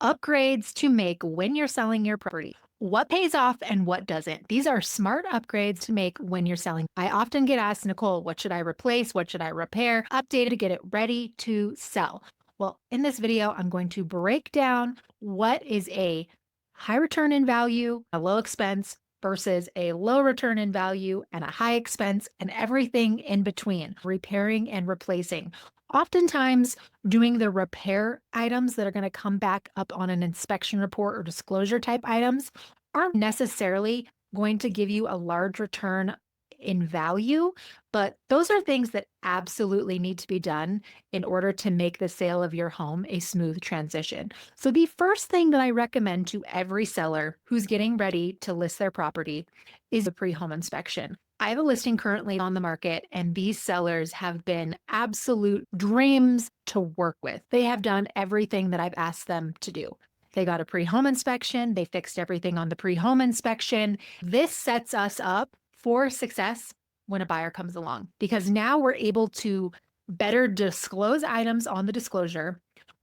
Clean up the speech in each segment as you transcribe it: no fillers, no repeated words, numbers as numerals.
Upgrades to make when you're selling your property. What pays off and what doesn't? These are smart upgrades to make when you're selling. I often get asked, Nicole, what should I replace? What should I repair? Update to get it ready to sell. Well, in this video, I'm going to break down what is a high return in value, a low expense versus a low return in value and a high expense and everything in between, repairing and replacing. Oftentimes, doing the repair items that are going to come back up on an inspection report or disclosure type items aren't necessarily going to give you a large return in value, but those are things that absolutely need to be done in order to make the sale of your home a smooth transition. So, the first thing that I recommend to every seller who's getting ready to list their property is a pre home inspection. I have a listing currently on the market, and these sellers have been absolute dreams to work with. They have done everything that I've asked them to do. They got a pre home inspection, they fixed everything on the pre home inspection. This sets us up for success when a buyer comes along because now we're able to better disclose items on the disclosure.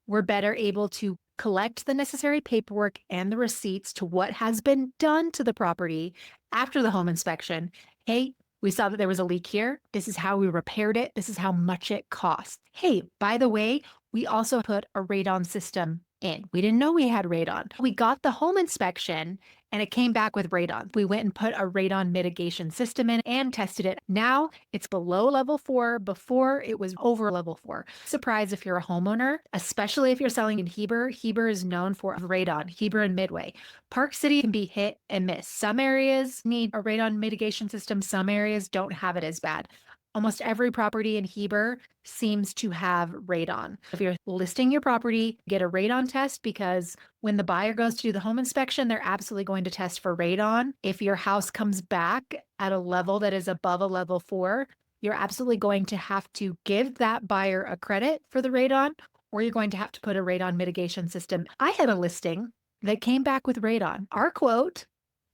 We're better able to collect the necessary paperwork and the receipts to what has been done to the property after the home inspection. Hey, we saw that there was a leak here. This is how we repaired it. This is how much it cost. Hey, by the way, we also put a radon system in. We didn't know we had radon. We got the home inspection and it came back with radon. We went and put a radon mitigation system in and tested it. Now it's below level 4. Before it was over level 4. Surprise if you're a homeowner, especially if you're selling in Heber. Heber is known for radon, Heber and Midway. Park City can be hit and miss. Some areas need a radon mitigation system. Some areas don't have it as bad. Almost every property in Heber seems to have radon. If you're listing your property, get a radon test because when the buyer goes to do the home inspection, they're absolutely going to test for radon. If your house comes back at a level that is above a level 4, you're absolutely going to have to give that buyer a credit for the radon, or you're going to have to put a radon mitigation system. I had a listing that came back with radon. Our quote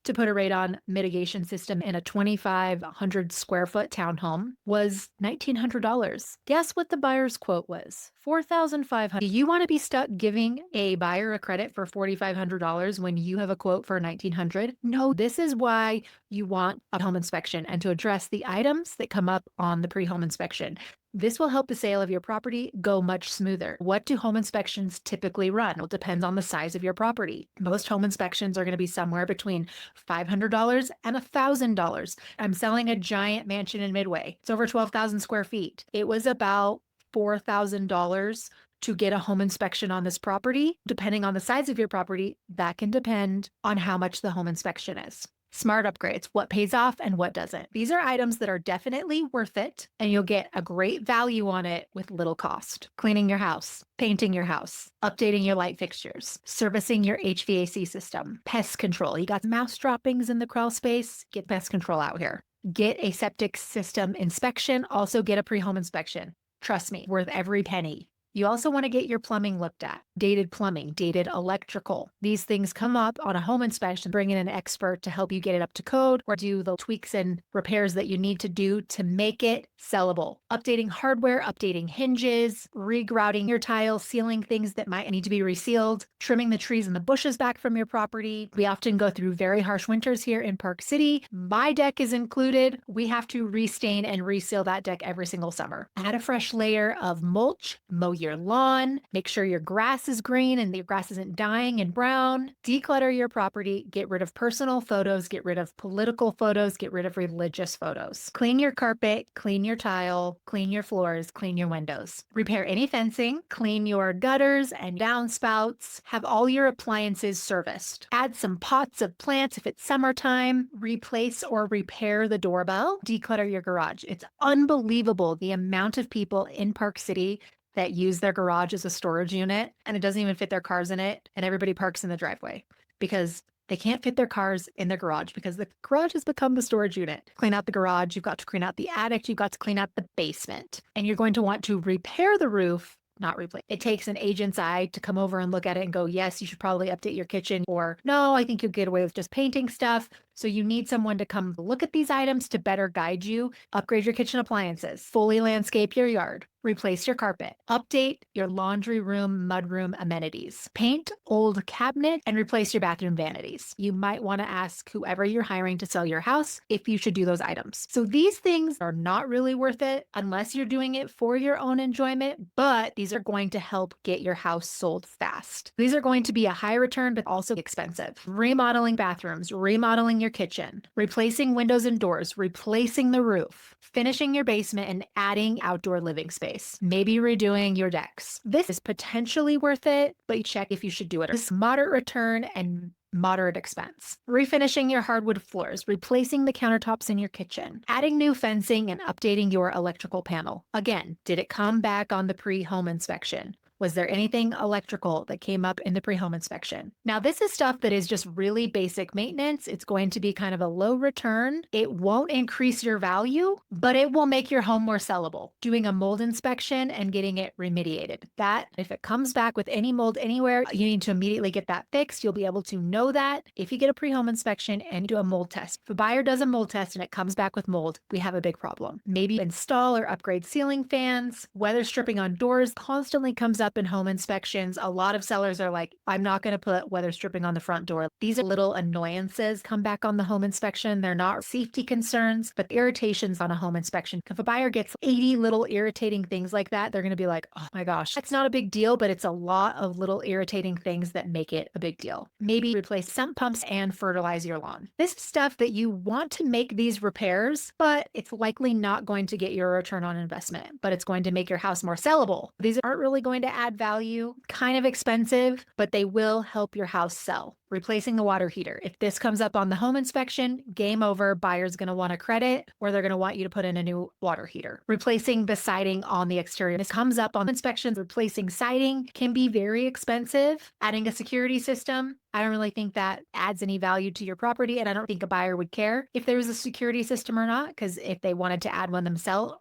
to put a radon mitigation system in a 2,500 square foot townhome was $1,900. Guess what the buyer's quote was? $4,500. Do you want to be stuck giving a buyer a credit for $4,500 when you have a quote for $1,900? No, this is why you want a home inspection and to address the items that come up on the pre-home inspection. This will help the sale of your property go much smoother. What do home inspections typically run? Well, it depends on the size of your property. Most home inspections are going to be somewhere between $500 and $1,000. I'm selling a giant mansion in Midway. It's over 12,000 square feet. It was about $4,000 to get a home inspection on this property. Depending on the size of your property, that can depend on how much the home inspection is. Smart upgrades, what pays off and what doesn't. These are items that are definitely worth it, and you'll get a great value on it with little cost. Cleaning your house, painting your house, updating your light fixtures, servicing your HVAC system, pest control. You got mouse droppings in the crawl space, get pest control out here. Get a septic system inspection, also get a pre-home inspection. Trust me, worth every penny. You also want to get your plumbing looked at. Dated plumbing, dated electrical. These things come up on a home inspection. Bring in an expert to help you get it up to code or do the tweaks and repairs that you need to do to make it sellable. Updating hardware, updating hinges, regrouting your tiles, sealing things that might need to be resealed, trimming the trees and the bushes back from your property. We often go through very harsh winters here in Park City. My deck is included. We have to restain and reseal that deck every single summer. Add a fresh layer of mulch, mow your lawn, make sure your grass is green and your grass isn't dying and brown. Declutter your property, get rid of personal photos, get rid of political photos, get rid of religious photos. Clean your carpet, clean your tile, clean your floors, clean your windows. Repair any fencing, clean your gutters and downspouts, have all your appliances serviced. Add some pots of plants if it's summertime, replace or repair the doorbell, declutter your garage. It's unbelievable the amount of people in Park City that use their garage as a storage unit and it doesn't even fit their cars in it and everybody parks in the driveway because they can't fit their cars in their garage because the garage has become the storage unit. Clean out the garage, you've got to clean out the attic, you've got to clean out the basement, and you're going to want to repair the roof, not replace. It takes an agent's eye to come over and look at it and go, yes, you should probably update your kitchen, or no, I think you'll get away with just painting stuff. So you need someone to come look at these items to better guide you. Upgrade your kitchen appliances, fully landscape your yard. Replace your carpet. Update your laundry room, mudroom amenities. Paint old cabinet and replace your bathroom vanities. You might want to ask whoever you're hiring to sell your house if you should do those items. So these things are not really worth it unless you're doing it for your own enjoyment, but these are going to help get your house sold fast. These are going to be a high return, but also expensive. Remodeling bathrooms, remodeling your kitchen, replacing windows and doors, replacing the roof, finishing your basement, and adding outdoor living space. Maybe redoing your decks. This is potentially worth it, but you check if you should do it. This moderate return and moderate expense. Refinishing your hardwood floors, replacing the countertops in your kitchen, adding new fencing, and updating your electrical panel. Again, did it come back on the pre-home inspection? Was there anything electrical that came up in the pre-home inspection? Now, this is stuff that is just really basic maintenance. It's going to be kind of a low return. It won't increase your value, but it will make your home more sellable. Doing a mold inspection and getting it remediated. That, if it comes back with any mold anywhere, you need to immediately get that fixed. You'll be able to know that if you get a pre-home inspection and do a mold test. If a buyer does a mold test and it comes back with mold, we have a big problem. Maybe install or upgrade ceiling fans. Weather stripping on doors constantly comes up in home inspections. A lot of sellers are like, I'm not going to put weather stripping on the front door. These are little annoyances come back on the home inspection. They're not safety concerns, but irritations on a home inspection. If a buyer gets 80 little irritating things like that, they're going to be like, oh my gosh, that's not a big deal, but it's a lot of little irritating things that make it a big deal. Maybe replace sump pumps and fertilize your lawn. This is stuff that you want to make these repairs, but it's likely not going to get your return on investment, but it's going to make your house more sellable. These aren't really going to add value, kind of expensive, but they will help your house sell. Replacing the water heater. If this comes up on the home inspection, game over. Buyer's going to want a credit or they're going to want you to put in a new water heater. Replacing the siding on the exterior. This comes up on inspections. Replacing siding can be very expensive. Adding a security system. I don't really think that adds any value to your property, and I don't think a buyer would care if there was a security system or not, because if they wanted to add one themselves,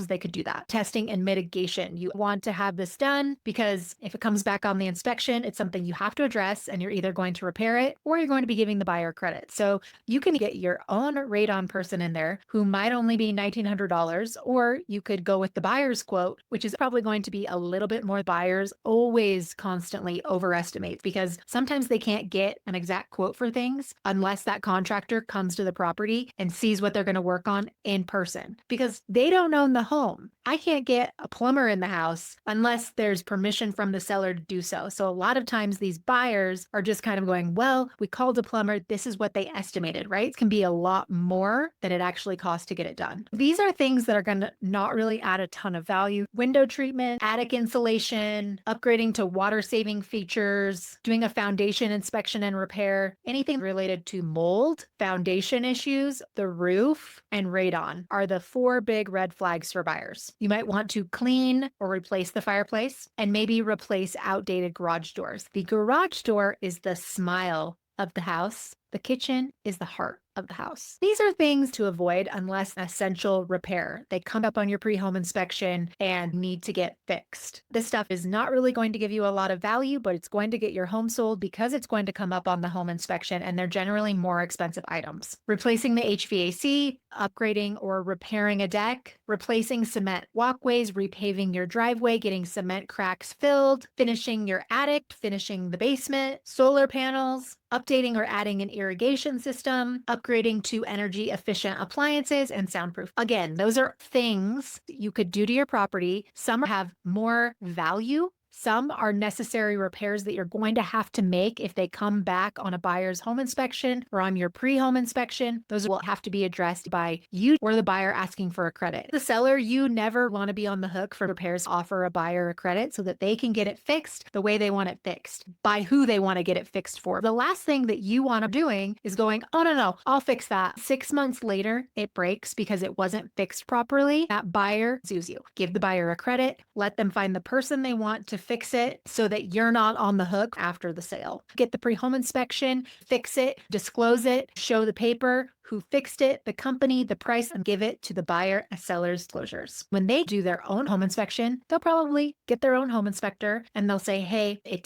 they could do that. Testing and mitigation. You want to have this done because if it comes back on the inspection, it's something you have to address and you're either going to repair it or you're going to be giving the buyer credit. So you can get your own radon person in there who might only be $1,900, or you could go with the buyer's quote, which is probably going to be a little bit more. Buyers always constantly overestimate because sometimes they can't get an exact quote for things unless that contractor comes to the property and sees what they're going to work on in person, because they don't own the home. I can't get a plumber in the house unless there's permission from the seller to do so. So a lot of times these buyers are just kind of going, well, we called a plumber. This is what they estimated, right? It can be a lot more than it actually costs to get it done. These are things that are going to not really add a ton of value. Window treatment, attic insulation, upgrading to water saving features, doing a foundation inspection and repair, anything related to mold, foundation issues, the roof, and radon are the 4 big red flags for buyers. You might want to clean or replace the fireplace and maybe replace outdated garage doors. The garage door is the smile of the house. The kitchen is the heart of the house. These are things to avoid unless essential repair. They come up on your pre-home inspection and need to get fixed. This stuff is not really going to give you a lot of value, but it's going to get your home sold because it's going to come up on the home inspection, and they're generally more expensive items. Replacing the HVAC, upgrading or repairing a deck, replacing cement walkways, repaving your driveway, getting cement cracks filled, finishing your attic, finishing the basement, solar panels, updating or adding an irrigation system, upgrading to energy efficient appliances, and soundproof. Again, those are things you could do to your property. Some have more value. Some are necessary repairs that you're going to have to make if they come back on a buyer's home inspection or on your pre-home inspection. Those will have to be addressed by you or the buyer asking for a credit. The seller, you never want to be on the hook for repairs. Offer a buyer a credit so that they can get it fixed the way they want it fixed, by who they want to get it fixed for. The last thing that you want to be doing is going, oh, no, I'll fix that. 6 months later, it breaks because it wasn't fixed properly. That buyer sues you. Give the buyer a credit. Let them find the person they want to fix it so that you're not on the hook after the sale. Get the pre-home inspection, fix it, disclose it, show the paper who fixed it, the company, the price, and give it to the buyer as seller's disclosures. When they do their own home inspection, they'll probably get their own home inspector and they'll say, hey, it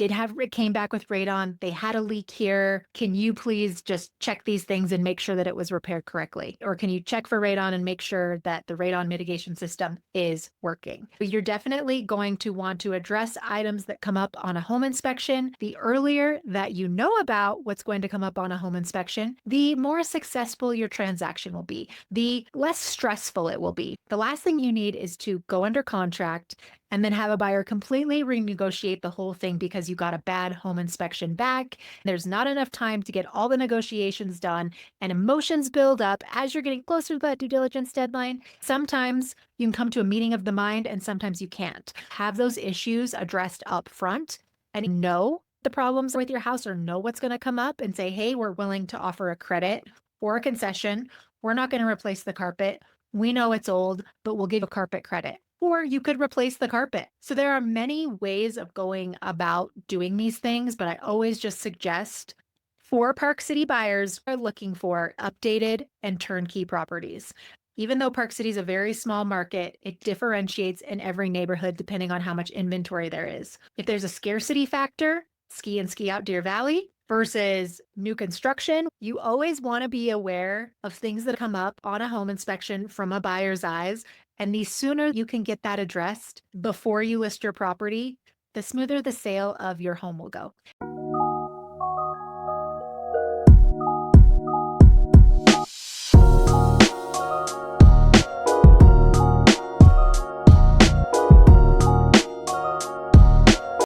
came back with radon. They had a leak here. Can you please just check these things and make sure that it was repaired correctly? Or can you check for radon and make sure that the radon mitigation system is working? You're definitely going to want to address items that come up on a home inspection. The earlier that you know about what's going to come up on a home inspection, the more successful your transaction will be, the less stressful it will be. The last thing you need is to go under contract and then have a buyer completely renegotiate the whole thing because you got a bad home inspection back. There's not enough time to get all the negotiations done, and emotions build up as you're getting closer to that due diligence deadline. Sometimes you can come to a meeting of the mind and sometimes you can't. Have those issues addressed up front and know the problems with your house or know what's going to come up and say, hey, we're willing to offer a credit or a concession. We're not going to replace the carpet. We know it's old, but we'll give a carpet credit. Or you could replace the carpet. So there are many ways of going about doing these things, but I always just suggest for Park City buyers are looking for updated and turnkey properties. Even though Park City is a very small market, it differentiates in every neighborhood depending on how much inventory there is. If there's a scarcity factor, ski and ski out Deer Valley versus new construction, you always want to be aware of things that come up on a home inspection from a buyer's eyes. And the sooner you can get that addressed before you list your property, the smoother the sale of your home will go.